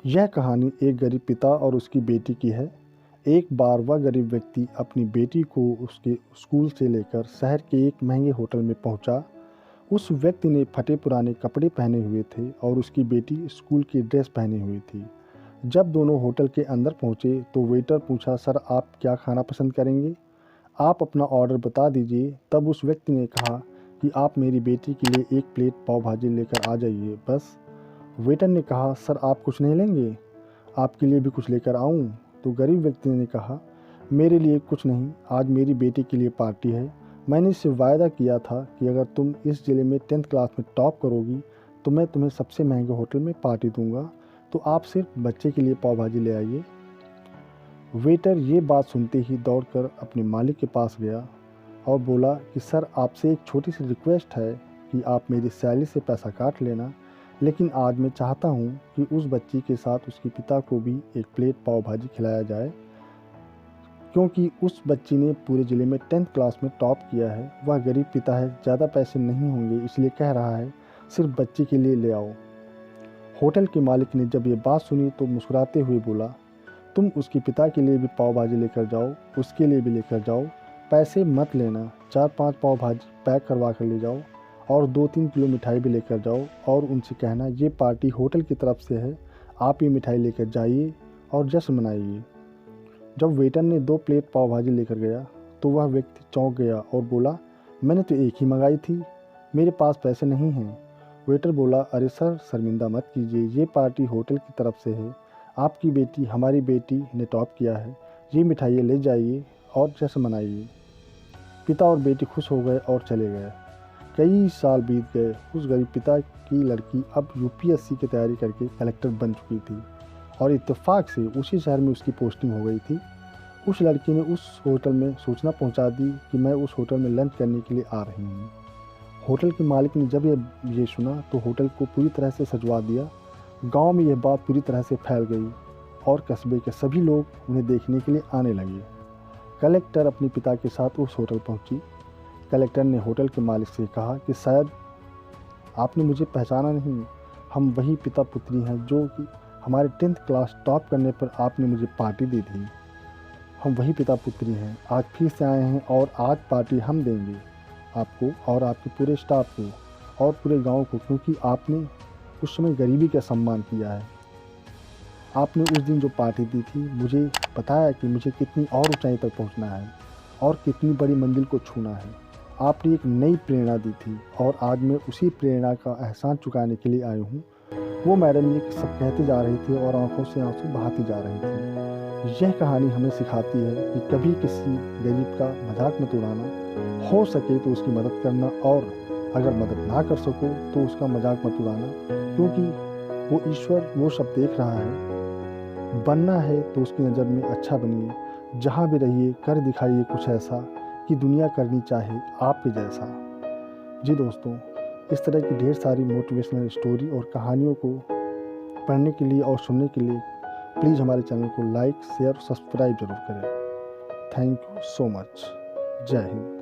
यह कहानी एक गरीब पिता और उसकी बेटी की है। एक बार वह गरीब व्यक्ति अपनी बेटी को उसके स्कूल से लेकर शहर के एक महंगे होटल में पहुंचा। उस व्यक्ति ने फटे पुराने कपड़े पहने हुए थे और उसकी बेटी स्कूल की ड्रेस पहनी हुई थी। जब दोनों होटल के अंदर पहुंचे तो वेटर पूछा, सर आप क्या खाना पसंद करेंगे? आप अपना ऑर्डर बता दीजिए। तब उस व्यक्ति ने कहा कि आप मेरी बेटी के लिए एक प्लेट पाव भाजी लेकर आ जाइए बस। वेटर ने कहा, सर आप कुछ नहीं लेंगे? आपके लिए भी कुछ लेकर आऊं? तो गरीब व्यक्ति ने कहा, मेरे लिए कुछ नहीं, आज मेरी बेटी के लिए पार्टी है। मैंने इससे वायदा किया था कि अगर तुम इस ज़िले में 10th क्लास में टॉप करोगी तो मैं तुम्हें सबसे महंगे होटल में पार्टी दूंगा, तो आप सिर्फ बच्चे के लिए पाव भाजी ले आइए। वेटर ये बात सुनते ही दौड़कर अपने मालिक के पास गया और बोला कि सर आपसे एक छोटी सी रिक्वेस्ट है कि आप मेरी सैलरी से पैसा काट लेना, लेकिन आज मैं चाहता हूँ कि उस बच्ची के साथ उसके पिता को भी एक प्लेट पाव भाजी खिलाया जाए, क्योंकि उस बच्ची ने पूरे ज़िले में 10th क्लास में टॉप किया है। वह गरीब पिता है, ज़्यादा पैसे नहीं होंगे, इसलिए कह रहा है सिर्फ बच्ची के लिए ले आओ। होटल के मालिक ने जब ये बात सुनी तो मुस्कुराते हुए बोला, तुम उसके पिता के लिए भी पाव भाजी लेकर जाओ, उसके लिए भी लेकर जाओ, पैसे मत लेना। 4-5 पाव भाजी पैक करवा कर ले जाओ और 2-3 किलो मिठाई भी लेकर जाओ और उनसे कहना ये पार्टी होटल की तरफ से है, आप ये मिठाई लेकर जाइए और जश्न मनाइए। जब वेटर ने 2 प्लेट पाव भाजी लेकर गया तो वह व्यक्ति चौंक गया और बोला, मैंने तो एक ही मंगाई थी, मेरे पास पैसे नहीं हैं। वेटर बोला, अरे सर शर्मिंदा मत कीजिए, ये पार्टी होटल की तरफ से है, आपकी बेटी हमारी बेटी ने टॉप किया है, ये मिठाइयाँ ले जाइए और जश्न मनाइए। पिता और बेटी खुश हो गए और चले गए। कई साल बीत गए। उस गरीब पिता की लड़की अब यूपीएससी की तैयारी करके कलेक्टर बन चुकी थी और इत्तेफाक से उसी शहर में उसकी पोस्टिंग हो गई थी। उस लड़की ने उस होटल में सूचना पहुंचा दी कि मैं उस होटल में लंच करने के लिए आ रही हूँ। होटल के मालिक ने जब ये सुना तो होटल को पूरी तरह से सजवा दिया। गांव में यह बात पूरी तरह से फैल गई और कस्बे के सभी लोग उन्हें देखने के लिए आने लगे। कलेक्टर अपने पिता के साथ उस होटल पहुंची। कलेक्टर ने होटल के मालिक से कहा कि शायद आपने मुझे पहचाना नहीं, हम वही पिता पुत्री हैं जो कि हमारे 10th क्लास टॉप करने पर आपने मुझे पार्टी दी थी। हम वही पिता पुत्री हैं, आज फिर से आए हैं और आज पार्टी हम देंगे आपको और आपके पूरे स्टाफ को और पूरे गांव को, क्योंकि आपने उस समय गरीबी का सम्मान किया है। आपने उस दिन जो पार्टी दी थी मुझे बताया कि मुझे कितनी और ऊंचाई तक पहुंचना है और कितनी बड़ी मंजिल को छूना है। आपने एक नई प्रेरणा दी थी और आज मैं उसी प्रेरणा का एहसान चुकाने के लिए आई हूँ। वो मैडम ये सब कहती जा रही थी और आंखों से आंसू बहाती जा रही थी। यह कहानी हमें सिखाती है कि कभी किसी गरीब का मजाक मत उड़ाना, हो सके तो उसकी मदद करना और अगर मदद ना कर सको तो उसका मजाक मत उड़ाना, क्योंकि वो ईश्वर वो सब देख रहा है। बनना है तो उसकी नज़र में अच्छा बनिए, जहाँ भी रहिए कर दिखाइए कुछ ऐसा कि दुनिया करनी चाहे आपके जैसा। जी दोस्तों, इस तरह की ढेर सारी मोटिवेशनल स्टोरी और कहानियों को पढ़ने के लिए और सुनने के लिए प्लीज़ हमारे चैनल को लाइक, शेयर और सब्सक्राइब जरूर करें। Thank you so much. जय हिंद।